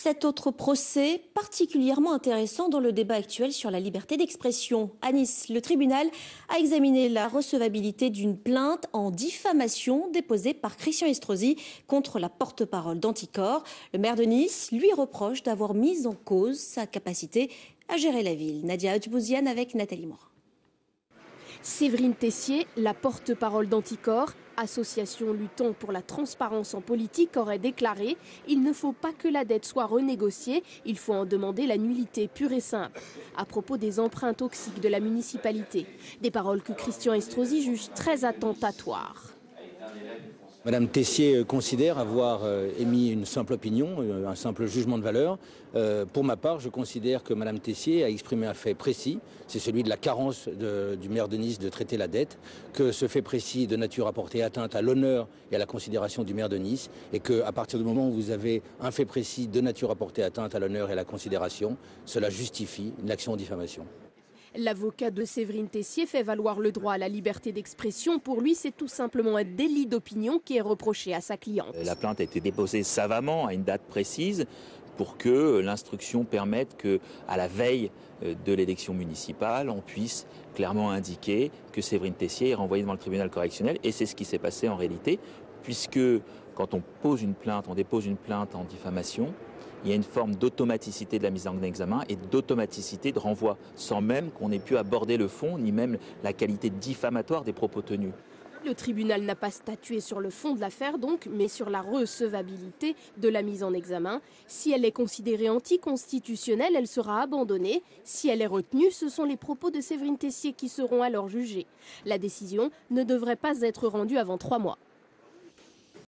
Cet autre procès, particulièrement intéressant dans le débat actuel sur la liberté d'expression. À Nice, le tribunal a examiné la recevabilité d'une plainte en diffamation déposée par Christian Estrosi contre la porte-parole d'Anticor. Le maire de Nice lui reproche d'avoir mis en cause sa capacité à gérer la ville. Nadia Hadjbouziane avec Nathalie Morin. Séverine Tessier, la porte-parole d'Anticor, association luttant pour la transparence en politique, aurait déclaré « Il ne faut pas que la dette soit renégociée, il faut en demander la nullité pure et simple » à propos des emprunts toxiques de la municipalité. Des paroles que Christian Estrosi juge très attentatoires. Madame Tessier considère avoir émis une simple opinion, un simple jugement de valeur. Pour ma part, je considère que Madame Tessier a exprimé un fait précis, c'est celui de la carence du maire de Nice de traiter la dette, que ce fait précis de nature à porter atteinte à l'honneur et à la considération du maire de Nice, et qu'à partir du moment où vous avez un fait précis de nature à porter atteinte à l'honneur et à la considération, cela justifie une action en diffamation. L'avocat de Séverine Tessier fait valoir le droit à la liberté d'expression. Pour lui, c'est tout simplement un délit d'opinion qui est reproché à sa cliente. La plainte a été déposée savamment à une date précise pour que l'instruction permette qu'à la veille de l'élection municipale, on puisse clairement indiquer que Séverine Tessier est renvoyée devant le tribunal correctionnel. Et c'est ce qui s'est passé en réalité, puisque quand on dépose une plainte en diffamation, il y a une forme d'automaticité de la mise en examen et d'automaticité de renvoi, sans même qu'on ait pu aborder le fond, ni même la qualité diffamatoire des propos tenus. Le tribunal n'a pas statué sur le fond de l'affaire donc, mais sur la recevabilité de la mise en examen. Si elle est considérée anticonstitutionnelle, elle sera abandonnée. Si elle est retenue, ce sont les propos de Séverine Tessier qui seront alors jugés. La décision ne devrait pas être rendue avant 3 mois.